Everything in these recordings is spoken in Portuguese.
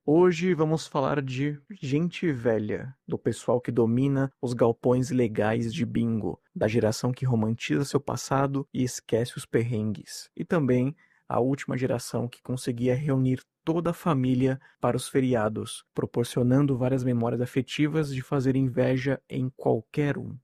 Hoje vamos falar de gente velha, do pessoal que domina os galpões ilegais de bingo, da geração que romantiza seu passado e esquece os perrengues, e também a última geração que conseguia reunir toda a família para os feriados, proporcionando várias memórias afetivas de fazer inveja em qualquer um.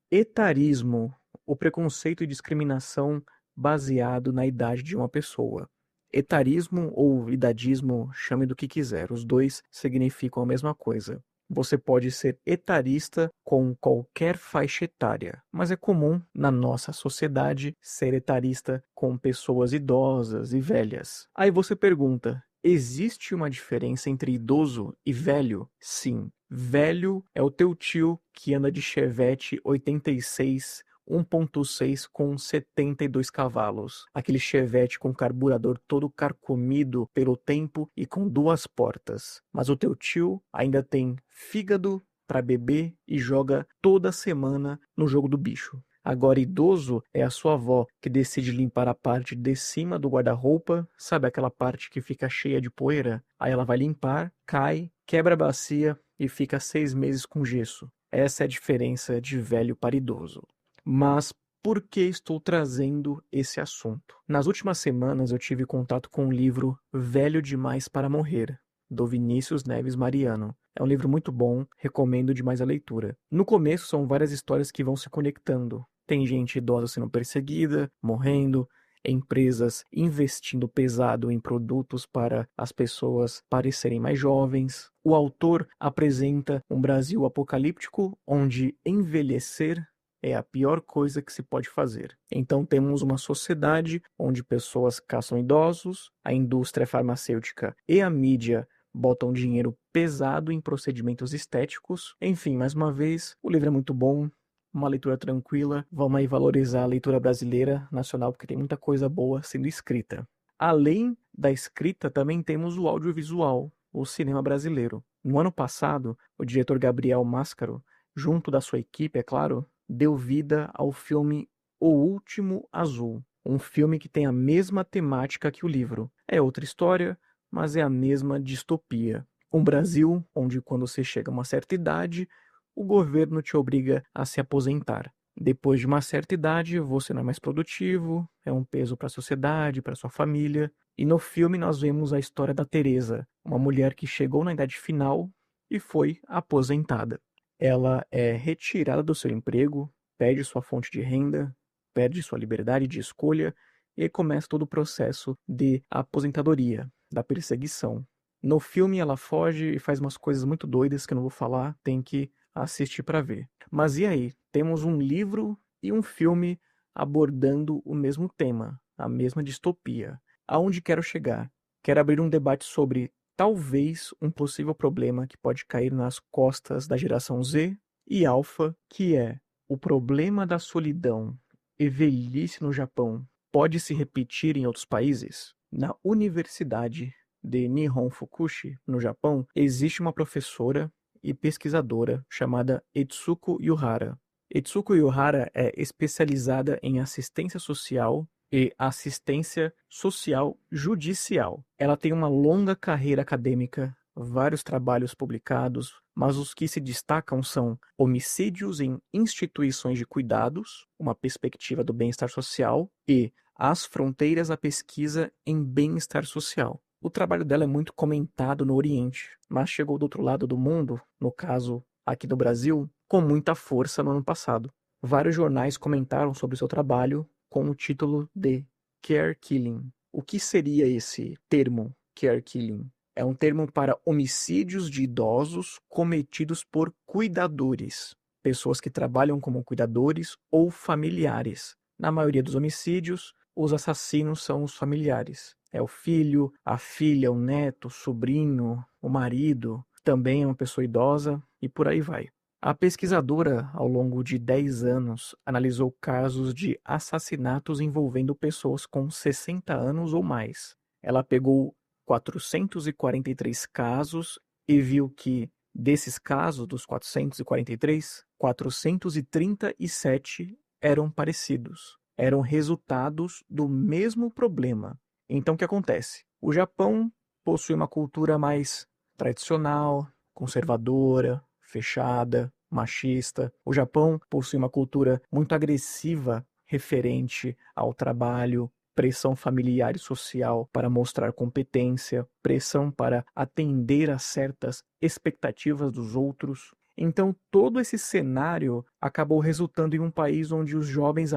Etarismo, o preconceito e discriminação baseado na idade de uma pessoa. Etarismo ou idadismo, chame do que quiser, os dois significam a mesma coisa. Você pode ser etarista com qualquer faixa etária, mas é comum na nossa sociedade ser etarista com pessoas idosas e velhas. Aí você pergunta: existe uma diferença entre idoso e velho? Sim. Velho é o teu tio que anda de Chevette 86 1.6 com 72 cavalos. Aquele Chevette com carburador todo carcomido pelo tempo e com duas portas. Mas o teu tio ainda tem fígado para beber e joga toda semana no jogo do bicho. Agora, idoso é a sua avó que decide limpar a parte de cima do guarda-roupa, sabe aquela parte que fica cheia de poeira? Aí ela vai limpar, cai, quebra a bacia e fica 6 meses com gesso. Essa é a diferença de velho para idoso. Mas por que estou trazendo esse assunto? Nas últimas semanas eu tive contato com o livro Velho Demais para Morrer, do Vinícius Neves Mariano. É um livro muito bom, recomendo demais a leitura. No começo são várias histórias que vão se conectando. Tem gente idosa sendo perseguida, morrendo, empresas investindo pesado em produtos para as pessoas parecerem mais jovens. O autor apresenta um Brasil apocalíptico onde envelhecer é a pior coisa que se pode fazer. Então temos uma sociedade onde pessoas caçam idosos, a indústria farmacêutica e a mídia botam dinheiro pesado em procedimentos estéticos. Enfim, mais uma vez, o livro é muito bom, uma leitura tranquila. Vamos aí valorizar a leitura brasileira, nacional, porque tem muita coisa boa sendo escrita. Além da escrita, também temos o audiovisual, o cinema brasileiro. No ano passado, o diretor Gabriel Mascaro, junto da sua equipe, é claro, deu vida ao filme O Último Azul, um filme que tem a mesma temática que o livro. É outra história, mas é a mesma distopia. Um Brasil onde, quando você chega a uma certa idade, o governo te obriga a se aposentar. Depois de uma certa idade, você não é mais produtivo, é um peso para a sociedade, para sua família. E no filme nós vemos a história da Teresa, uma mulher que chegou na idade final e foi aposentada. Ela é retirada do seu emprego, perde sua fonte de renda, perde sua liberdade de escolha e aí começa todo o processo de aposentadoria, da perseguição. No filme ela foge e faz umas coisas muito doidas que eu não vou falar, tem que assistir para ver. Mas e aí? Temos um livro e um filme abordando o mesmo tema, a mesma distopia. Aonde quero chegar? Quero abrir um debate sobre talvez um possível problema que pode cair nas costas da geração Z e Alpha, que é o problema da solidão e velhice no Japão pode se repetir em outros países? Na Universidade de Nihon Fukushi, no Japão, existe uma professora e pesquisadora chamada Etsuko Yuhara. Etsuko Yuhara é especializada em assistência social e assistência social judicial. Ela tem uma longa carreira acadêmica, vários trabalhos publicados, mas os que se destacam são homicídios em instituições de cuidados, uma perspectiva do bem-estar social, e as fronteiras da pesquisa em bem-estar social. O trabalho dela é muito comentado no Oriente, mas chegou do outro lado do mundo, no caso aqui do Brasil, com muita força no ano passado. Vários jornais comentaram sobre o seu trabalho com o título de Care Killing. O que seria esse termo, Care Killing? É um termo para homicídios de idosos cometidos por cuidadores, pessoas que trabalham como cuidadores ou familiares. Na maioria dos homicídios, os assassinos são os familiares. É o filho, a filha, o neto, o sobrinho, o marido, também é uma pessoa idosa e por aí vai. A pesquisadora, ao longo de 10 anos, analisou casos de assassinatos envolvendo pessoas com 60 anos ou mais. Ela pegou 443 casos e viu que, desses casos, dos 443, 437 eram parecidos. eram resultados do mesmo problema. Então, o que acontece? O Japão possui uma cultura mais tradicional, conservadora, fechada, machista. O Japão possui uma cultura muito agressiva referente ao trabalho, pressão familiar e social para mostrar competência, pressão para atender a certas expectativas dos outros. Então, todo esse cenário acabou resultando em um país onde os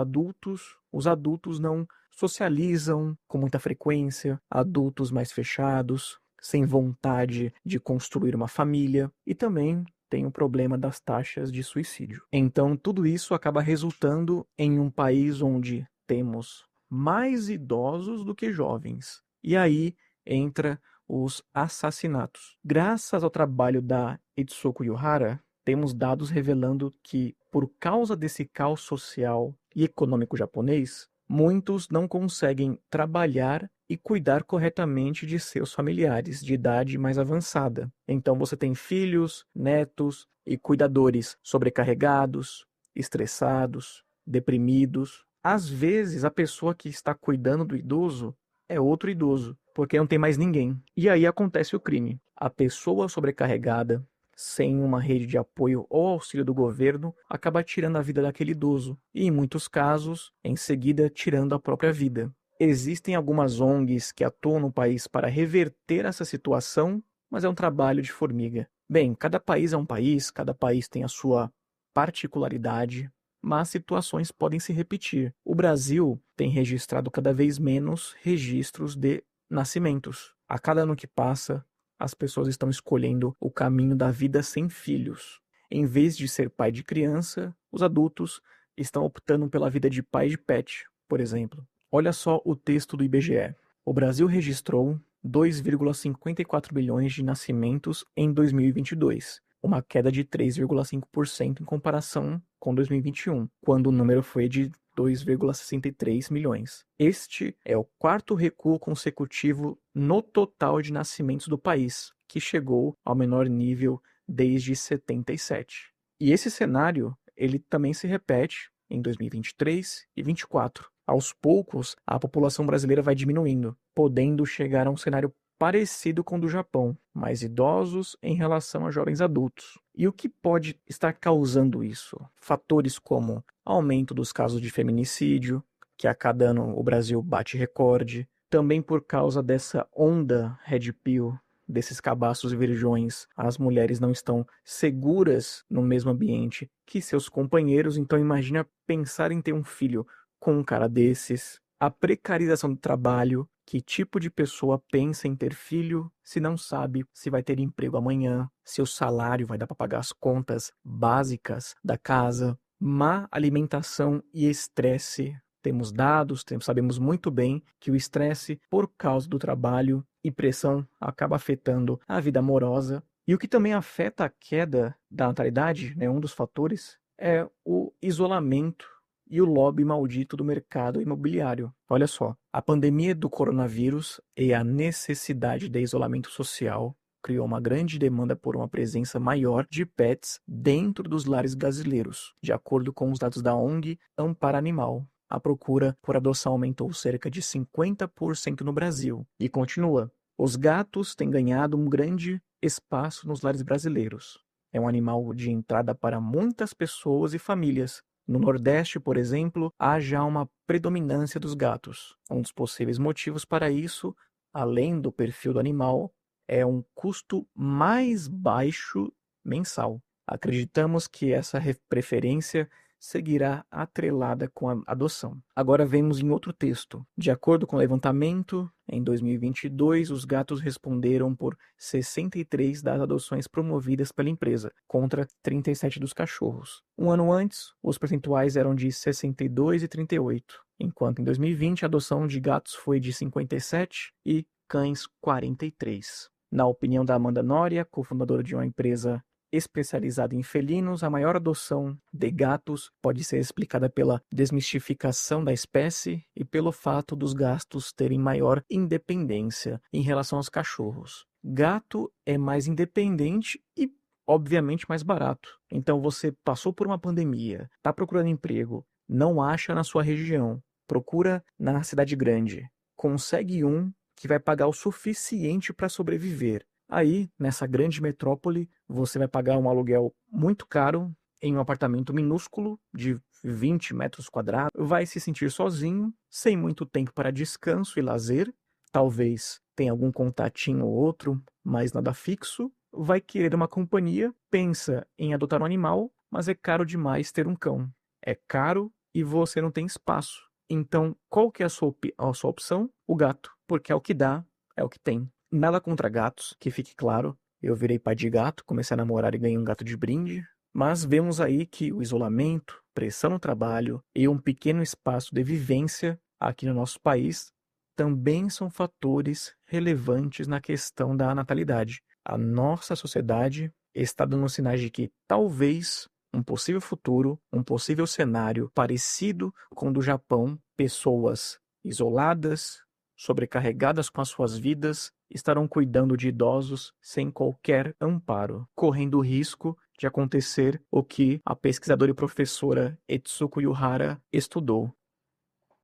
adultos não socializam com muita frequência, adultos mais fechados, sem vontade de construir uma família, e também tem o problema das taxas de suicídio. Então, tudo isso acaba resultando em um país onde temos mais idosos do que jovens. E aí entra os assassinatos. Graças ao trabalho da Itsuko Yuhara, temos dados revelando que, por causa desse caos social e econômico japonês, muitos não conseguem trabalhar e cuidar corretamente de seus familiares de idade mais avançada. Então você tem filhos, netos e cuidadores sobrecarregados, estressados, deprimidos. Às vezes a pessoa que está cuidando do idoso é outro idoso, porque não tem mais ninguém. E aí acontece o crime. A pessoa sobrecarregada, sem uma rede de apoio ou auxílio do governo, acaba tirando a vida daquele idoso e, em muitos casos, em seguida tirando a própria vida. Existem algumas ONGs que atuam no país para reverter essa situação, mas é um trabalho de formiga. Bem, cada país é um país, cada país tem a sua particularidade, mas situações podem se repetir. O Brasil tem registrado cada vez menos registros de nascimentos. A cada ano que passa, as pessoas estão escolhendo o caminho da vida sem filhos. Em vez de ser pai de criança, os adultos estão optando pela vida de pai de pet, por exemplo. Olha só o texto do IBGE. O Brasil registrou 2,54 bilhões de nascimentos em 2022, uma queda de 3,5% em comparação com 2021, quando o número foi de 2,63 milhões. Este é o quarto recuo consecutivo no total de nascimentos do país, que chegou ao menor nível desde 77. E esse cenário, ele também se repete em 2023 e 2024. Aos poucos, a população brasileira vai diminuindo, podendo chegar a um cenário parecido com o do Japão, mais idosos em relação a jovens adultos. E o que pode estar causando isso? Fatores como aumento dos casos de feminicídio, que a cada ano o Brasil bate recorde, também por causa dessa onda Red Pill, desses cabaços virgões, as mulheres não estão seguras no mesmo ambiente que seus companheiros, então imagina pensar em ter um filho com um cara desses, a precarização do trabalho, que tipo de pessoa pensa em ter filho se não sabe se vai ter emprego amanhã, se o salário vai dar para pagar as contas básicas da casa, má alimentação e estresse. Temos dados, sabemos muito bem que o estresse por causa do trabalho e pressão acaba afetando a vida amorosa. E o que também afeta a queda da natalidade, né, um dos fatores, é o isolamento e o lobby maldito do mercado imobiliário. Olha só, a pandemia do coronavírus e a necessidade de isolamento social criou uma grande demanda por uma presença maior de pets dentro dos lares brasileiros, de acordo com os dados da ONG Ampara Animal. A procura por adoção aumentou cerca de 50% no Brasil. E continua. Os gatos têm ganhado um grande espaço nos lares brasileiros. É um animal de entrada para muitas pessoas e famílias. No Nordeste, por exemplo, há já uma predominância dos gatos. Um dos possíveis motivos para isso, além do perfil do animal, é um custo mais baixo mensal. Acreditamos que essa preferência seguirá atrelada com a adoção. Agora vemos em outro texto. De acordo com o levantamento, em 2022, os gatos responderam por 63 das adoções promovidas pela empresa, contra 37 dos cachorros. Um ano antes, os percentuais eram de 62 e 38, enquanto em 2020 a adoção de gatos foi de 57 e cães 43. Na opinião da Amanda Noria, cofundadora de uma empresa especializada em felinos, a maior adoção de gatos pode ser explicada pela desmistificação da espécie e pelo fato dos gatos terem maior independência em relação aos cachorros. Gato é mais independente e, obviamente, mais barato. Então você passou por uma pandemia, está procurando emprego, não acha na sua região, procura na cidade grande, consegue um que vai pagar o suficiente para sobreviver. Aí, nessa grande metrópole, você vai pagar um aluguel muito caro em um apartamento minúsculo de 20 metros quadrados, vai se sentir sozinho, sem muito tempo para descanso e lazer, talvez tenha algum contatinho ou outro, mas nada fixo, vai querer uma companhia, pensa em adotar um animal, mas é caro demais ter um cão. É caro e você não tem espaço. Então, qual que é a sua opção? O gato, porque é o que dá, é o que tem. Nada contra gatos, que fique claro. Eu virei pai de gato, comecei a namorar e ganhei um gato de brinde. Mas vemos aí que o isolamento, pressão no trabalho e um pequeno espaço de vivência aqui no nosso país também são fatores relevantes na questão da natalidade. A nossa sociedade está dando sinais de que talvez um possível futuro, um possível cenário parecido com o do Japão, pessoas isoladas, sobrecarregadas com as suas vidas, estarão cuidando de idosos sem qualquer amparo, correndo o risco de acontecer o que a pesquisadora e professora Etsuko Yuhara estudou.